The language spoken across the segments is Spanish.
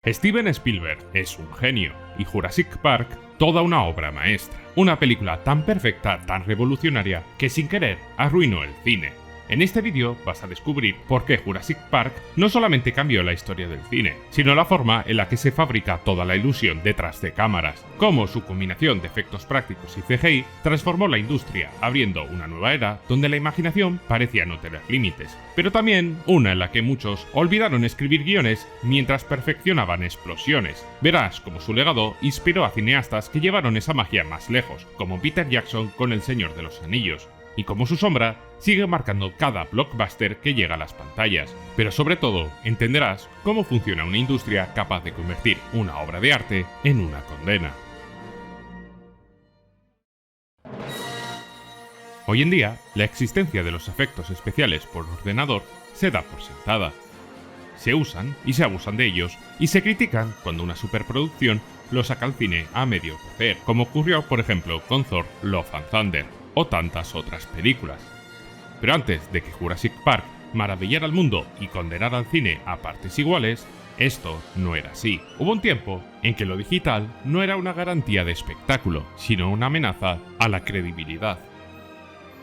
Steven Spielberg es un genio y Jurassic Park toda una obra maestra. Una película tan perfecta, tan revolucionaria, que sin querer arruinó el cine. En este vídeo vas a descubrir por qué Jurassic Park no solamente cambió la historia del cine, sino la forma en la que se fabrica toda la ilusión detrás de cámaras, cómo su combinación de efectos prácticos y CGI transformó la industria, abriendo una nueva era donde la imaginación parecía no tener límites, pero también una en la que muchos olvidaron escribir guiones mientras perfeccionaban explosiones. Verás cómo su legado inspiró a cineastas que llevaron esa magia más lejos, como Peter Jackson con El Señor de los Anillos, y como su sombra sigue marcando cada blockbuster que llega a las pantallas. Pero sobre todo, entenderás cómo funciona una industria capaz de convertir una obra de arte en una condena. Hoy en día, la existencia de los efectos especiales por ordenador se da por sentada. Se usan y se abusan de ellos, y se critican cuando una superproducción lo saca al cine a medio cocer, como ocurrió por ejemplo con Thor: Love and Thunder, o tantas otras películas. Pero antes de que Jurassic Park maravillara al mundo y condenara al cine a partes iguales, esto no era así. Hubo un tiempo en que lo digital no era una garantía de espectáculo, sino una amenaza a la credibilidad.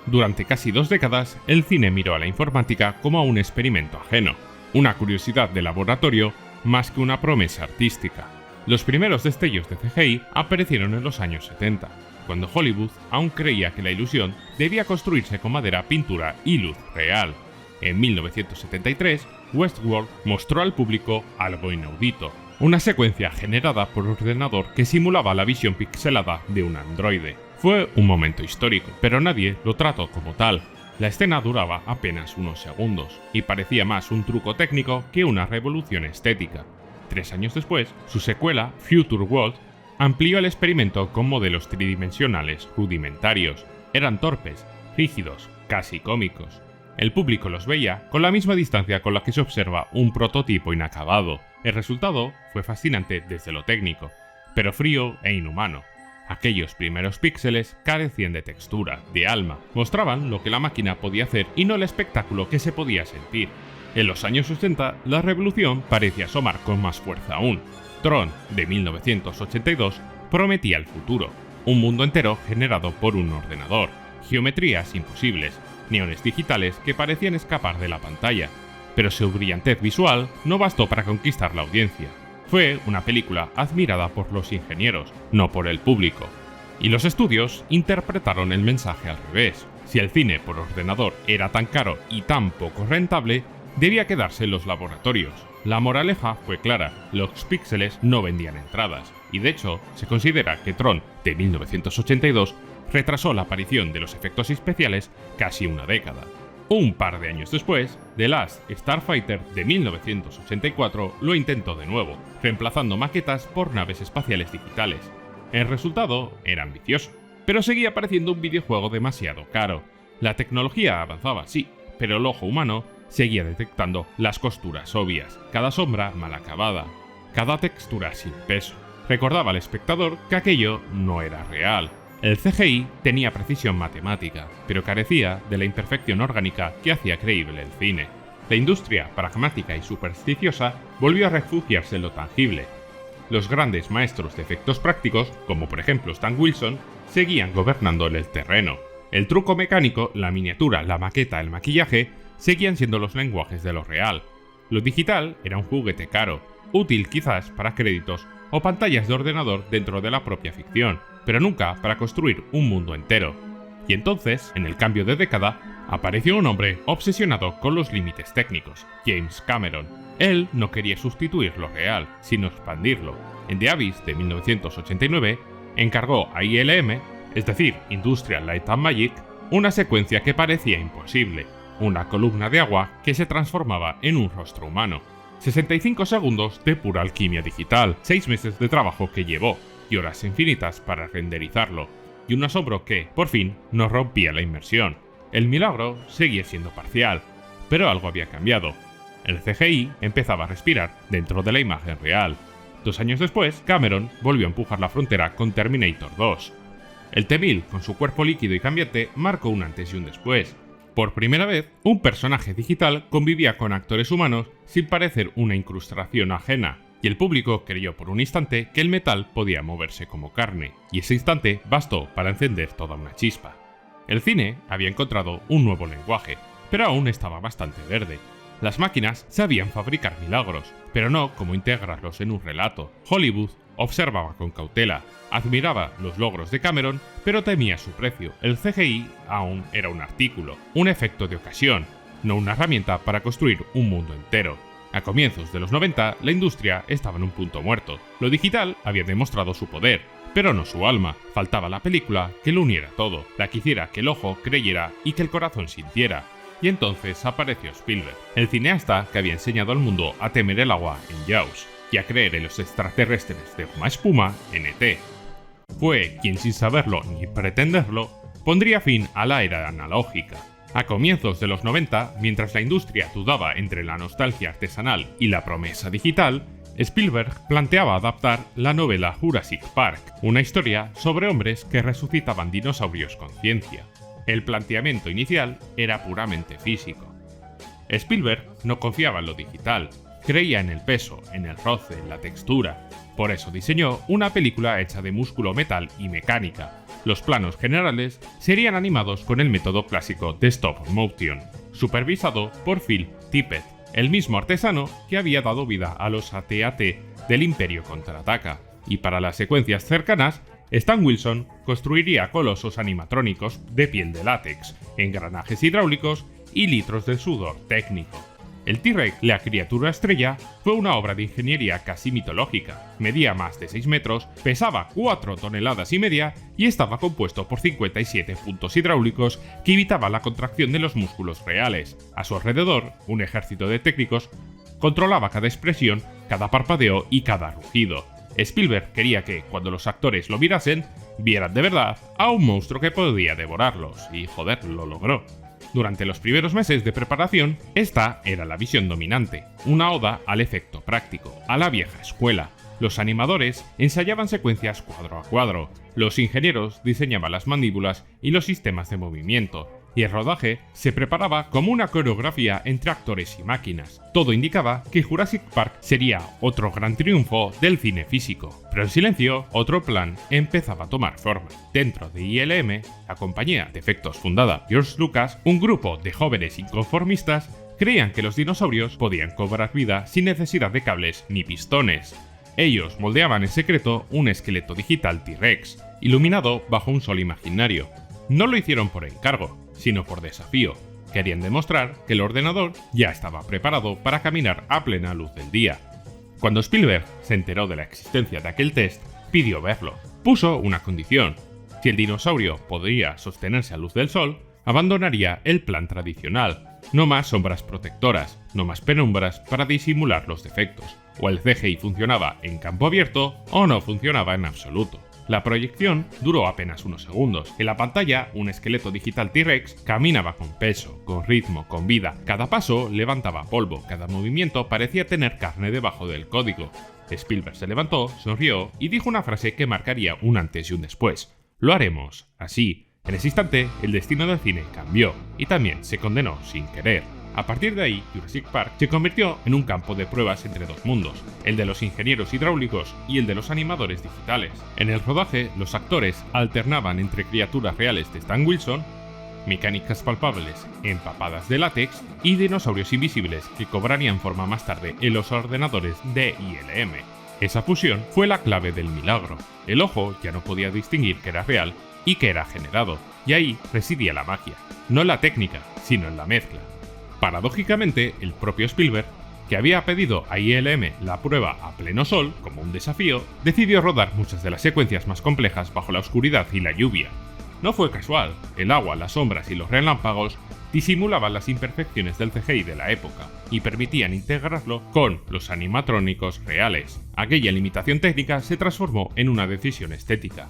Durante casi 2 décadas, el cine miró a la informática como a un experimento ajeno, una curiosidad de laboratorio más que una promesa artística. Los primeros destellos de CGI aparecieron en los años 70. Cuando Hollywood aún creía que la ilusión debía construirse con madera, pintura y luz real. En 1973, Westworld mostró al público algo inaudito, una secuencia generada por ordenador que simulaba la visión pixelada de un androide. Fue un momento histórico, pero nadie lo trató como tal. La escena duraba apenas unos segundos, y parecía más un truco técnico que una revolución estética. 3 años después, su secuela, Future World, amplió el experimento con modelos tridimensionales rudimentarios. Eran torpes, rígidos, casi cómicos. El público los veía con la misma distancia con la que se observa un prototipo inacabado. El resultado fue fascinante desde lo técnico, pero frío e inhumano. Aquellos primeros píxeles carecían de textura, de alma, mostraban lo que la máquina podía hacer y no el espectáculo que se podía sentir. En los años 80, la revolución parecía asomar con más fuerza aún. Tron, de 1982, prometía el futuro, un mundo entero generado por un ordenador, geometrías imposibles, neones digitales que parecían escapar de la pantalla, pero su brillantez visual no bastó para conquistar la audiencia. Fue una película admirada por los ingenieros, no por el público, y los estudios interpretaron el mensaje al revés. Si el cine por ordenador era tan caro y tan poco rentable, debía quedarse en los laboratorios. La moraleja fue clara, los píxeles no vendían entradas, y de hecho se considera que Tron, de 1982, retrasó la aparición de los efectos especiales casi una década. Un par de años después, The Last Starfighter de 1984 lo intentó de nuevo, reemplazando maquetas por naves espaciales digitales. El resultado era ambicioso, pero seguía pareciendo un videojuego demasiado caro. La tecnología avanzaba, sí, pero el ojo humano seguía detectando las costuras obvias, cada sombra mal acabada, cada textura sin peso. Recordaba al espectador que aquello no era real. El CGI tenía precisión matemática, pero carecía de la imperfección orgánica que hacía creíble el cine. La industria pragmática y supersticiosa volvió a refugiarse en lo tangible. Los grandes maestros de efectos prácticos, como por ejemplo Stan Winston, seguían gobernando el terreno. El truco mecánico, la miniatura, la maqueta, el maquillaje, seguían siendo los lenguajes de lo real. Lo digital era un juguete caro, útil quizás para créditos o pantallas de ordenador dentro de la propia ficción, pero nunca para construir un mundo entero. Y entonces, en el cambio de década, apareció un hombre obsesionado con los límites técnicos, James Cameron. Él no quería sustituir lo real, sino expandirlo. En The Abyss de 1989, encargó a ILM, es decir, Industrial Light and Magic, una secuencia que parecía imposible. Una columna de agua que se transformaba en un rostro humano. 65 segundos de pura alquimia digital, 6 meses de trabajo que llevó, y horas infinitas para renderizarlo, y un asombro que, por fin, nos rompía la inmersión. El milagro seguía siendo parcial, pero algo había cambiado. El CGI empezaba a respirar dentro de la imagen real. 2 años después, Cameron volvió a empujar la frontera con Terminator 2. El T-1000, con su cuerpo líquido y cambiante, marcó un antes y un después. Por primera vez, un personaje digital convivía con actores humanos sin parecer una incrustación ajena. y el público creyó por un instante que el metal podía moverse como carne, y ese instante bastó para encender toda una chispa. El cine había encontrado un nuevo lenguaje, pero aún estaba bastante verde. Las máquinas sabían fabricar milagros, pero no cómo integrarlos en un relato. Hollywood observaba con cautela, admiraba los logros de Cameron, pero temía su precio. El CGI aún era un artículo, un efecto de ocasión, no una herramienta para construir un mundo entero. A comienzos de los 90, la industria estaba en un punto muerto. Lo digital había demostrado su poder, pero no su alma. Faltaba la película que lo uniera todo, la que hiciera que el ojo creyera y que el corazón sintiera. Y entonces apareció Spielberg, el cineasta que había enseñado al mundo a temer el agua en Jaws y a creer en los extraterrestres de goma espuma en ET. Fue quien, sin saberlo ni pretenderlo, pondría fin a la era analógica. A comienzos de los 90, mientras la industria dudaba entre la nostalgia artesanal y la promesa digital, Spielberg planteaba adaptar la novela Jurassic Park, una historia sobre hombres que resucitaban dinosaurios con ciencia. El planteamiento inicial era puramente físico. Spielberg no confiaba en lo digital, creía en el peso, en el roce, en la textura. Por eso diseñó una película hecha de músculo, metal y mecánica. Los planos generales serían animados con el método clásico de stop motion, supervisado por Phil Tippett, el mismo artesano que había dado vida a los AT-AT del Imperio Contraataca. Y para las secuencias cercanas, Stan Winston construiría colosos animatrónicos de piel de látex, engranajes hidráulicos y litros de sudor técnico. El T-Rex, la criatura estrella, fue una obra de ingeniería casi mitológica. Medía más de 6 metros, pesaba 4,5 toneladas y estaba compuesto por 57 puntos hidráulicos que evitaban la contracción de los músculos reales. A su alrededor, un ejército de técnicos controlaba cada expresión, cada parpadeo y cada rugido. Spielberg quería que, cuando los actores lo mirasen, vieran de verdad a un monstruo que podía devorarlos, y joder, lo logró. Durante los primeros meses de preparación, esta era la visión dominante, una oda al efecto práctico, a la vieja escuela. Los animadores ensayaban secuencias cuadro a cuadro, los ingenieros diseñaban las mandíbulas y los sistemas de movimiento, y el rodaje se preparaba como una coreografía entre actores y máquinas. Todo indicaba que Jurassic Park sería otro gran triunfo del cine físico, pero en silencio otro plan empezaba a tomar forma. Dentro de ILM, la compañía de efectos fundada George Lucas, un grupo de jóvenes inconformistas creían que los dinosaurios podían cobrar vida sin necesidad de cables ni pistones. Ellos moldeaban en secreto un esqueleto digital T-Rex, iluminado bajo un sol imaginario. No lo hicieron por encargo, sino por desafío. Querían demostrar que el ordenador ya estaba preparado para caminar a plena luz del día. Cuando Spielberg se enteró de la existencia de aquel test, pidió verlo. Puso una condición: si el dinosaurio podría sostenerse a luz del sol, abandonaría el plan tradicional. No más sombras protectoras, no más penumbras para disimular los defectos. O el CGI funcionaba en campo abierto o no funcionaba en absoluto. La proyección duró apenas unos segundos. En la pantalla, un esqueleto digital T-Rex caminaba con peso, con ritmo, con vida. Cada paso levantaba polvo, cada movimiento parecía tener carne debajo del código. Spielberg se levantó, sonrió y dijo una frase que marcaría un antes y un después: lo haremos así. En ese instante, el destino del cine cambió y también se condenó sin querer. A partir de ahí, Jurassic Park se convirtió en un campo de pruebas entre dos mundos, el de los ingenieros hidráulicos y el de los animadores digitales. En el rodaje, los actores alternaban entre criaturas reales de Stan Winston, mecánicas palpables empapadas de látex y dinosaurios invisibles que cobrarían forma más tarde en los ordenadores de ILM. Esa fusión fue la clave del milagro. El ojo ya no podía distinguir que era real y que era generado, y ahí residía la magia, no en la técnica, sino en la mezcla. Paradójicamente, el propio Spielberg, que había pedido a ILM la prueba a pleno sol como un desafío, decidió rodar muchas de las secuencias más complejas bajo la oscuridad y la lluvia. No fue casual, el agua, las sombras y los relámpagos disimulaban las imperfecciones del CGI de la época y permitían integrarlo con los animatrónicos reales. Aquella limitación técnica se transformó en una decisión estética.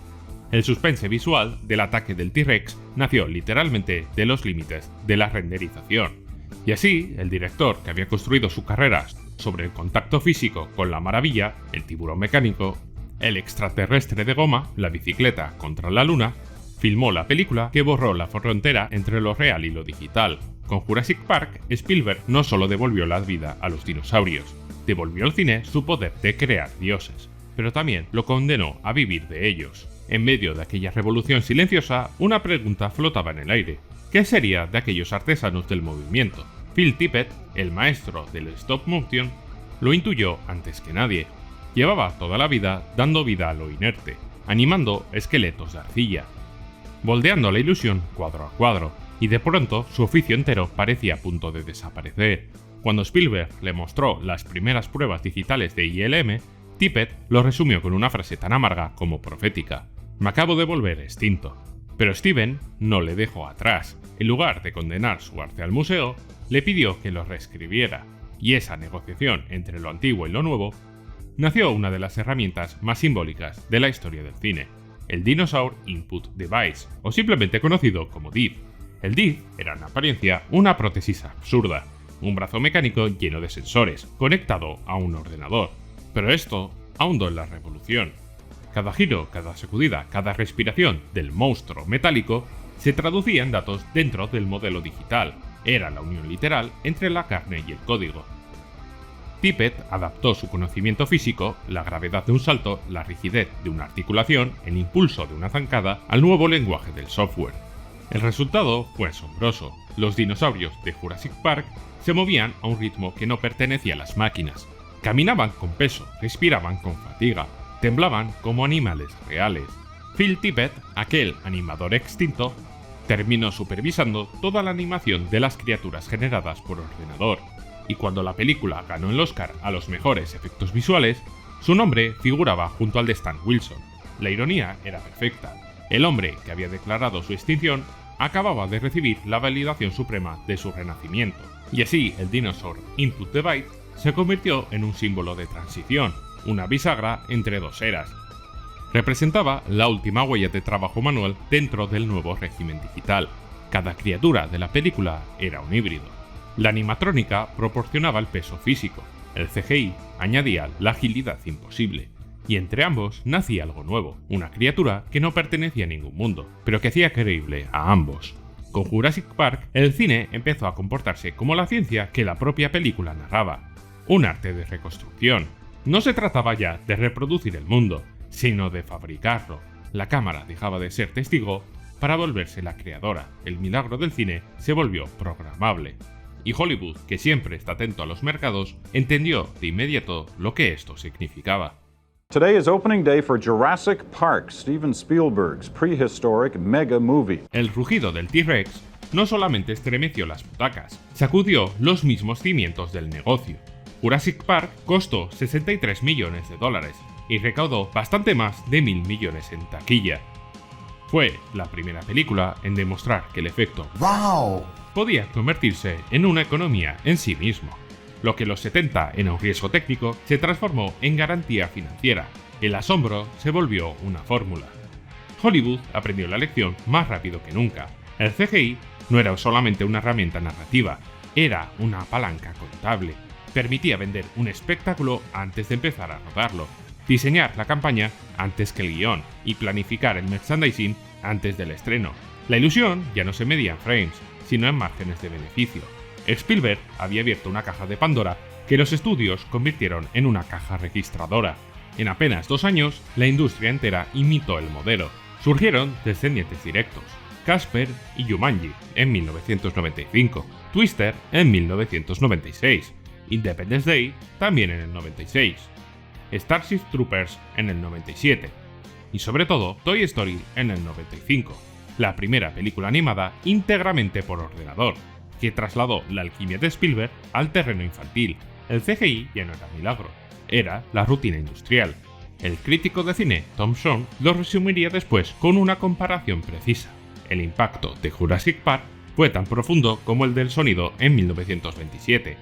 El suspense visual del ataque del T-Rex nació literalmente de los límites de la renderización. Y así, el director, que había construido su carrera sobre el contacto físico con la maravilla, el tiburón mecánico, el extraterrestre de goma, la bicicleta contra la luna, filmó la película que borró la frontera entre lo real y lo digital. Con Jurassic Park, Spielberg no solo devolvió la vida a los dinosaurios, devolvió al cine su poder de crear dioses, pero también lo condenó a vivir de ellos. En medio de aquella revolución silenciosa, una pregunta flotaba en el aire. ¿Qué sería de aquellos artesanos del movimiento? Phil Tippett, el maestro del stop motion, lo intuyó antes que nadie. Llevaba toda la vida dando vida a lo inerte, animando esqueletos de arcilla, moldeando la ilusión cuadro a cuadro, y de pronto su oficio entero parecía a punto de desaparecer. Cuando Spielberg le mostró las primeras pruebas digitales de ILM, Tippett lo resumió con una frase tan amarga como profética: «Me acabo de volver extinto». Pero Steven no le dejó atrás. En lugar de condenar su arte al museo, le pidió que lo reescribiera, y esa negociación entre lo antiguo y lo nuevo nació una de las herramientas más simbólicas de la historia del cine, el Dinosaur Input Device, o simplemente conocido como DID. El DID era en apariencia una prótesis absurda, un brazo mecánico lleno de sensores, conectado a un ordenador. Pero esto ahondó en la revolución. Cada giro, cada sacudida, cada respiración del monstruo metálico se traducía en datos dentro del modelo digital. Era la unión literal entre la carne y el código. Tippett adaptó su conocimiento físico, la gravedad de un salto, la rigidez de una articulación, el impulso de una zancada, al nuevo lenguaje del software. El resultado fue asombroso. Los dinosaurios de Jurassic Park se movían a un ritmo que no pertenecía a las máquinas. Caminaban con peso, respiraban con fatiga, temblaban como animales reales. Phil Tippett, aquel animador extinto, terminó supervisando toda la animación de las criaturas generadas por ordenador, y cuando la película ganó el Oscar a los mejores efectos visuales, su nombre figuraba junto al de Stan Winston. La ironía era perfecta. El hombre que había declarado su extinción acababa de recibir la validación suprema de su renacimiento, y así el Dinosaur Input Device se convirtió en un símbolo de transición, una bisagra entre dos eras. Representaba la última huella de trabajo manual dentro del nuevo régimen digital. Cada criatura de la película era un híbrido. La animatrónica proporcionaba el peso físico, el CGI añadía la agilidad imposible, y entre ambos nacía algo nuevo, una criatura que no pertenecía a ningún mundo, pero que hacía creíble a ambos. Con Jurassic Park, el cine empezó a comportarse como la ciencia que la propia película narraba, un arte de reconstrucción. No se trataba ya de reproducir el mundo, sino de fabricarlo. La cámara dejaba de ser testigo para volverse la creadora. El milagro del cine se volvió programable. Y Hollywood, que siempre está atento a los mercados, entendió de inmediato lo que esto significaba. Today is opening day for Jurassic Park, Steven Spielberg's prehistoric mega movie. El rugido del T-Rex no solamente estremeció las butacas, sacudió los mismos cimientos del negocio. Jurassic Park costó $63 millones y recaudó bastante más de 1.000 millones en taquilla. Fue la primera película en demostrar que el efecto ¡wow! Podía convertirse en una economía en sí mismo. Lo que en los 70 era un riesgo técnico se transformó en garantía financiera. El asombro se volvió una fórmula. Hollywood aprendió la lección más rápido que nunca. El CGI no era solamente una herramienta narrativa, era una palanca contable. Permitía vender un espectáculo antes de empezar a rodarlo, diseñar la campaña antes que el guión y planificar el merchandising antes del estreno. La ilusión ya no se medía en frames, sino en márgenes de beneficio. Spielberg había abierto una caja de Pandora que los estudios convirtieron en una caja registradora. En apenas 2 años, la industria entera imitó el modelo. Surgieron descendientes directos: Casper y Jumanji en 1995, Twister en 1996, Independence Day también en el 96, Starship Troopers en el 97 y sobre todo Toy Story en el 95, la primera película animada íntegramente por ordenador, que trasladó la alquimia de Spielberg al terreno infantil. El CGI ya no era milagro, era la rutina industrial. El crítico de cine Tom Song lo resumiría después con una comparación precisa. El impacto de Jurassic Park fue tan profundo como el del sonido en 1927.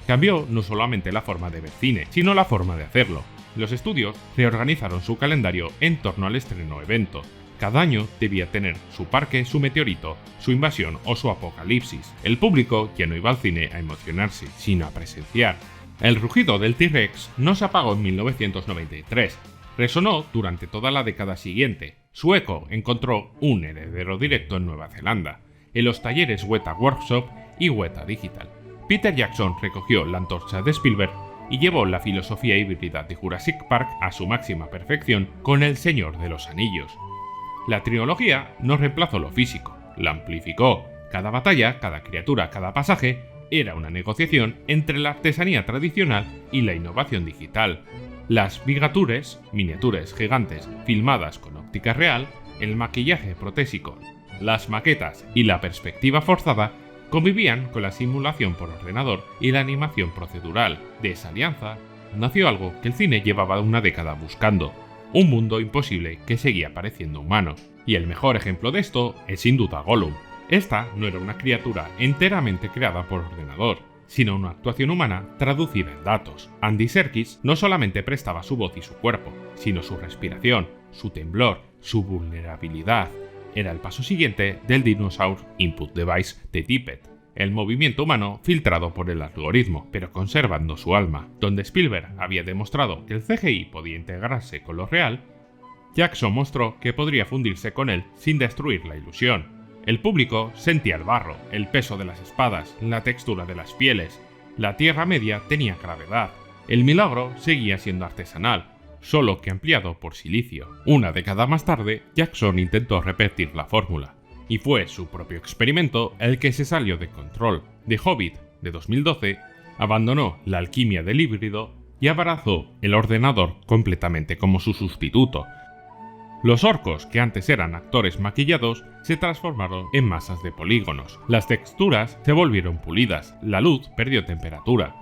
Cambió no solamente la forma de ver cine, sino la forma de hacerlo. Los estudios reorganizaron su calendario en torno al estreno-evento. Cada año debía tener su parque, su meteorito, su invasión o su apocalipsis. El público ya no iba al cine a emocionarse, sino a presenciar. El rugido del T-Rex no se apagó en 1993. Resonó durante toda la década siguiente. Su eco encontró un heredero directo en Nueva Zelanda, en los talleres Weta Workshop y Weta Digital. Peter Jackson recogió la antorcha de Spielberg y llevó la filosofía híbrida de Jurassic Park a su máxima perfección con El Señor de los Anillos. La trilogía no reemplazó lo físico, la amplificó. Cada batalla, cada criatura, cada pasaje era una negociación entre la artesanía tradicional y la innovación digital. Las bigatures, miniaturas gigantes filmadas con óptica real, el maquillaje protésico, las maquetas y la perspectiva forzada convivían con la simulación por ordenador y la animación procedural. De esa alianza nació algo que el cine llevaba una década buscando, un mundo imposible que seguía pareciendo humano. Y el mejor ejemplo de esto es sin duda Gollum. Esta no era una criatura enteramente creada por ordenador, sino una actuación humana traducida en datos. Andy Serkis no solamente prestaba su voz y su cuerpo, sino su respiración, su temblor, su vulnerabilidad. Era el paso siguiente del Dinosaur Input Device de Tippett, el movimiento humano filtrado por el algoritmo, pero conservando su alma. Donde Spielberg había demostrado que el CGI podía integrarse con lo real, Jackson mostró que podría fundirse con él sin destruir la ilusión. El público sentía el barro, el peso de las espadas, la textura de las pieles. La Tierra Media tenía gravedad. El milagro seguía siendo artesanal, solo que ampliado por silicio. Una década más tarde, Jackson intentó repetir la fórmula, y fue su propio experimento el que se salió de control. The Hobbit, de 2012, abandonó la alquimia del híbrido y abrazó el ordenador completamente como su sustituto. Los orcos, que antes eran actores maquillados, se transformaron en masas de polígonos. Las texturas se volvieron pulidas, la luz perdió temperatura.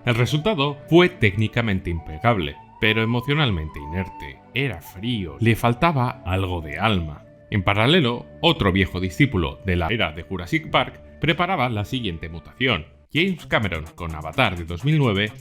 El resultado fue técnicamente impecable, pero emocionalmente inerte. Era frío, le faltaba algo de alma. En paralelo, otro viejo discípulo de la era de Jurassic Park preparaba la siguiente mutación. James Cameron, con Avatar de 2009,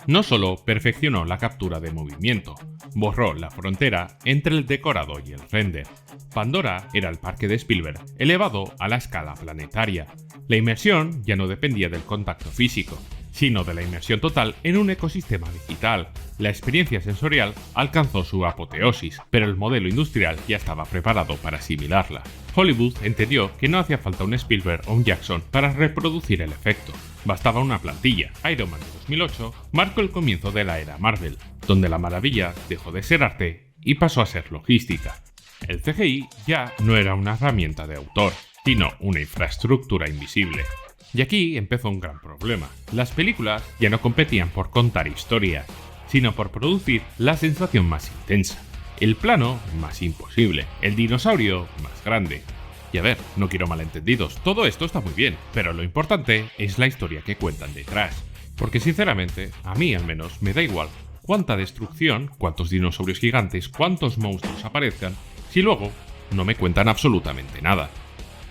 no solo perfeccionó la captura de movimiento, borró la frontera entre el decorado y el render. Pandora era el parque de Spielberg, elevado a la escala planetaria. La inmersión ya no dependía del contacto físico, sino de la inmersión total en un ecosistema digital. La experiencia sensorial alcanzó su apoteosis, pero el modelo industrial ya estaba preparado para asimilarla. Hollywood entendió que no hacía falta un Spielberg o un Jackson para reproducir el efecto. Bastaba una plantilla. Iron Man de 2008 marcó el comienzo de la era Marvel, donde la maravilla dejó de ser arte y pasó a ser logística. El CGI ya no era una herramienta de autor, sino una infraestructura invisible. Y aquí empezó un gran problema. Las películas ya no competían por contar historias, sino por producir la sensación más intensa, el plano más imposible, el dinosaurio más grande. Y a ver, no quiero malentendidos, todo esto está muy bien, pero lo importante es la historia que cuentan detrás. Porque sinceramente, a mí al menos me da igual cuánta destrucción, cuántos dinosaurios gigantes, cuántos monstruos aparezcan, si luego no me cuentan absolutamente nada.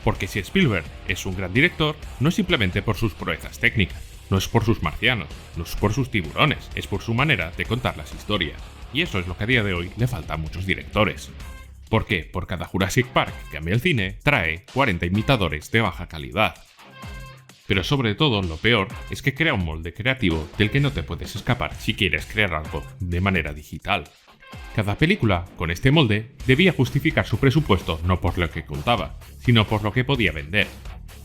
Porque si Spielberg es un gran director, no es simplemente por sus proezas técnicas, no es por sus marcianos, no es por sus tiburones, es por su manera de contar las historias. Y eso es lo que a día de hoy le falta a muchos directores. ¿Por qué? Por cada Jurassic Park que cambia el cine, trae 40 imitadores de baja calidad. Pero sobre todo, lo peor es que crea un molde creativo del que no te puedes escapar si quieres crear algo de manera digital. Cada película, con este molde, debía justificar su presupuesto no por lo que contaba, sino por lo que podía vender.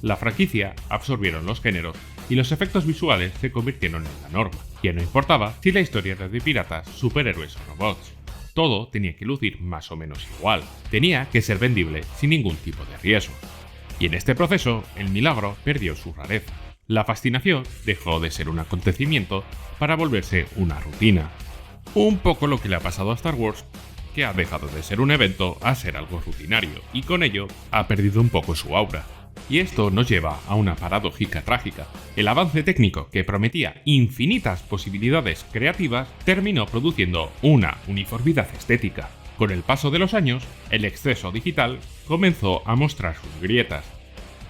La franquicia absorbieron los géneros y los efectos visuales se convirtieron en la norma. Ya no importaba si la historia era de piratas, superhéroes o robots. Todo tenía que lucir más o menos igual. Tenía que ser vendible sin ningún tipo de riesgo. Y en este proceso, el milagro perdió su rareza. La fascinación dejó de ser un acontecimiento para volverse una rutina. Un poco lo que le ha pasado a Star Wars, que ha dejado de ser un evento a ser algo rutinario, y con ello ha perdido un poco su aura. Y esto nos lleva a una paradójica trágica. El avance técnico que prometía infinitas posibilidades creativas terminó produciendo una uniformidad estética. Con el paso de los años, el exceso digital comenzó a mostrar sus grietas.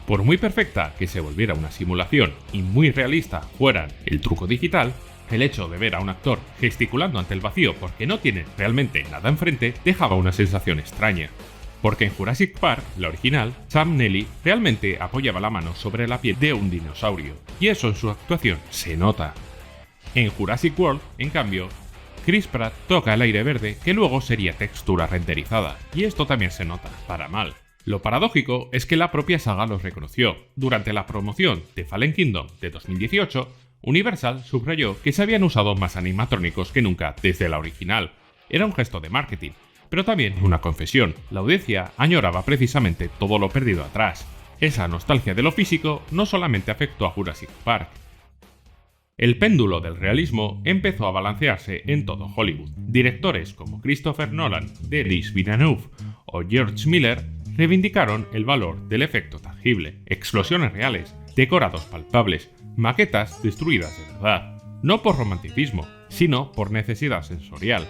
Por muy perfecta que se volviera una simulación y muy realista fueran el truco digital, el hecho de ver a un actor gesticulando ante el vacío porque no tiene realmente nada enfrente dejaba una sensación extraña. Porque en Jurassic Park, la original, Sam Neill realmente apoyaba la mano sobre la piel de un dinosaurio, y eso en su actuación se nota. En Jurassic World, en cambio, Chris Pratt toca el aire verde que luego sería textura renderizada, y esto también se nota, para mal. Lo paradójico es que la propia saga los reconoció. Durante la promoción de Fallen Kingdom de 2018, Universal subrayó que se habían usado más animatrónicos que nunca desde la original. Era un gesto de marketing, pero también una confesión. La audiencia añoraba precisamente todo lo perdido atrás. Esa nostalgia de lo físico no solamente afectó a Jurassic Park. El péndulo del realismo empezó a balancearse en todo Hollywood. Directores como Christopher Nolan, Denis Villeneuve o George Miller reivindicaron el valor del efecto tangible, explosiones reales, decorados palpables, maquetas destruidas de verdad, no por romanticismo, sino por necesidad sensorial,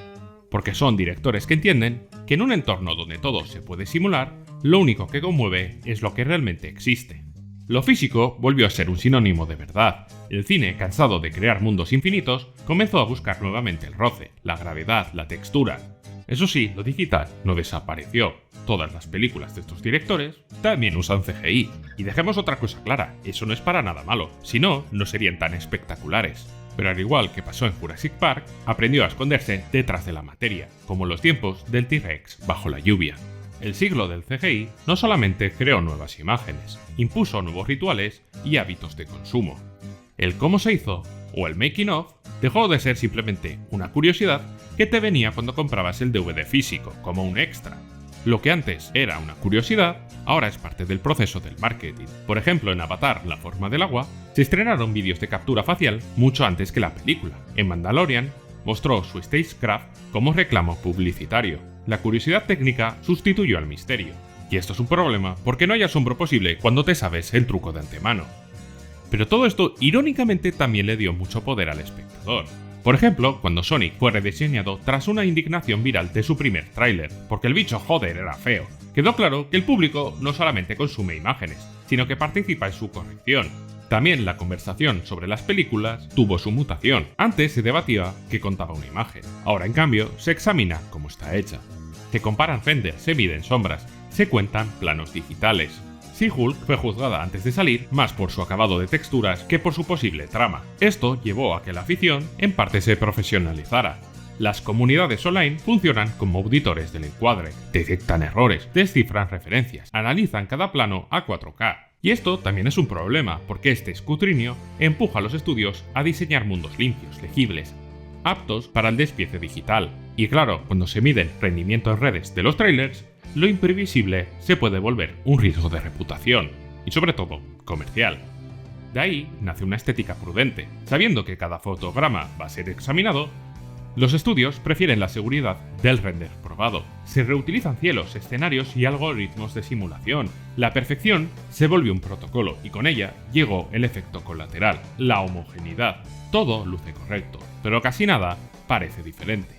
porque son directores que entienden que en un entorno donde todo se puede simular, lo único que conmueve es lo que realmente existe. Lo físico volvió a ser un sinónimo de verdad. El cine, cansado de crear mundos infinitos, comenzó a buscar nuevamente el roce, la gravedad, la textura. Eso sí, lo digital no desapareció. Todas las películas de estos directores también usan CGI. Y dejemos otra cosa clara, eso no es para nada malo, si no, no serían tan espectaculares. Pero al igual que pasó en Jurassic Park, aprendió a esconderse detrás de la materia, como en los tiempos del T-Rex bajo la lluvia. El siglo del CGI no solamente creó nuevas imágenes, impuso nuevos rituales y hábitos de consumo. El cómo se hizo, o el making of, dejó de ser simplemente una curiosidad que te venía cuando comprabas el DVD físico, como un extra. Lo que antes era una curiosidad, ahora es parte del proceso del marketing. Por ejemplo, en Avatar, la forma del agua, se estrenaron vídeos de captura facial mucho antes que la película. En Mandalorian, mostró su stagecraft como reclamo publicitario. La curiosidad técnica sustituyó al misterio. Y esto es un problema porque no hay asombro posible cuando te sabes el truco de antemano. Pero todo esto irónicamente también le dio mucho poder al espectador. Por ejemplo, cuando Sonic fue rediseñado tras una indignación viral de su primer tráiler, porque el bicho joder era feo, quedó claro que el público no solamente consume imágenes, sino que participa en su corrección. También la conversación sobre las películas tuvo su mutación. Antes se debatía qué contaba una imagen, ahora en cambio se examina cómo está hecha. Se comparan renders, se miden sombras, se cuentan planos digitales. She-Hulk fue juzgada antes de salir más por su acabado de texturas que por su posible trama. Esto llevó a que la afición en parte se profesionalizara. Las comunidades online funcionan como auditores del encuadre, detectan errores, descifran referencias, analizan cada plano a 4K. Y esto también es un problema, porque este escrutinio empuja a los estudios a diseñar mundos limpios, legibles, aptos para el despiece digital. Y claro, cuando se miden rendimiento en redes de los trailers, lo imprevisible se puede volver un riesgo de reputación, y sobre todo, comercial. De ahí nace una estética prudente. Sabiendo que cada fotograma va a ser examinado, los estudios prefieren la seguridad del render probado. Se reutilizan cielos, escenarios y algoritmos de simulación. La perfección se volvió un protocolo y con ella llegó el efecto colateral, la homogeneidad. Todo luce correcto, pero casi nada parece diferente.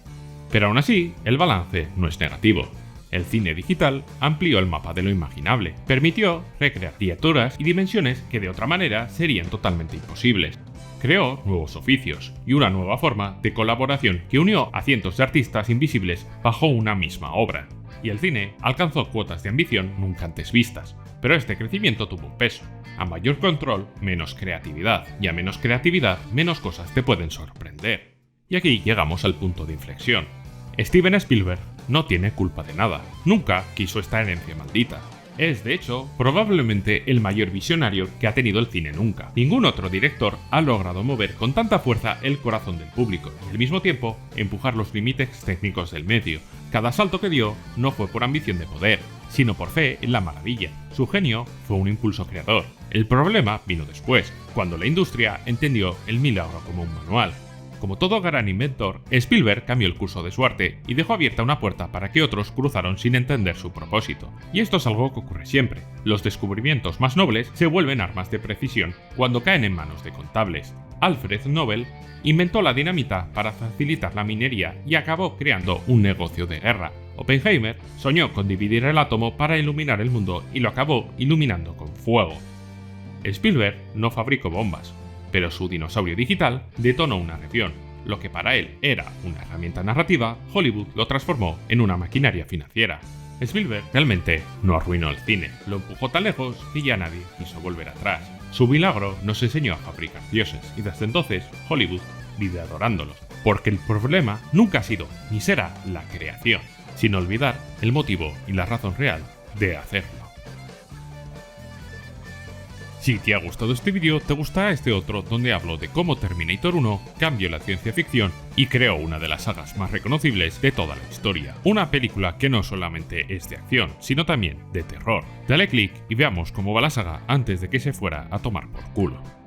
Pero aún así, el balance no es negativo. El cine digital amplió el mapa de lo imaginable, permitió recrear criaturas y dimensiones que de otra manera serían totalmente imposibles. Creó nuevos oficios y una nueva forma de colaboración que unió a cientos de artistas invisibles bajo una misma obra. Y el cine alcanzó cuotas de ambición nunca antes vistas. Pero este crecimiento tuvo un peso. A mayor control, menos creatividad. Y a menos creatividad, menos cosas te pueden sorprender. Y aquí llegamos al punto de inflexión. Steven Spielberg no tiene culpa de nada. Nunca quiso esta herencia maldita. Es, de hecho, probablemente el mayor visionario que ha tenido el cine nunca. Ningún otro director ha logrado mover con tanta fuerza el corazón del público y al mismo tiempo empujar los límites técnicos del medio. Cada salto que dio no fue por ambición de poder, sino por fe en la maravilla. Su genio fue un impulso creador. El problema vino después, cuando la industria entendió el milagro como un manual. Como todo gran inventor, Spielberg cambió el curso de su arte y dejó abierta una puerta para que otros cruzaron sin entender su propósito. Y esto es algo que ocurre siempre. Los descubrimientos más nobles se vuelven armas de precisión cuando caen en manos de contables. Alfred Nobel inventó la dinamita para facilitar la minería y acabó creando un negocio de guerra. Oppenheimer soñó con dividir el átomo para iluminar el mundo y lo acabó iluminando con fuego. Spielberg no fabricó bombas, pero su dinosaurio digital detonó una región. Lo que para él era una herramienta narrativa, Hollywood lo transformó en una maquinaria financiera. Spielberg realmente no arruinó el cine, lo empujó tan lejos que ya nadie quiso volver atrás. Su milagro nos enseñó a fabricar dioses y desde entonces Hollywood vive adorándolos, porque el problema nunca ha sido ni será la creación, sin olvidar el motivo y la razón real de hacerlo. Si te ha gustado este vídeo, te gustará este otro donde hablo de cómo Terminator 1 cambió la ciencia ficción y creó una de las sagas más reconocibles de toda la historia. Una película que no solamente es de acción, sino también de terror. Dale click y veamos cómo va la saga antes de que se fuera a tomar por culo.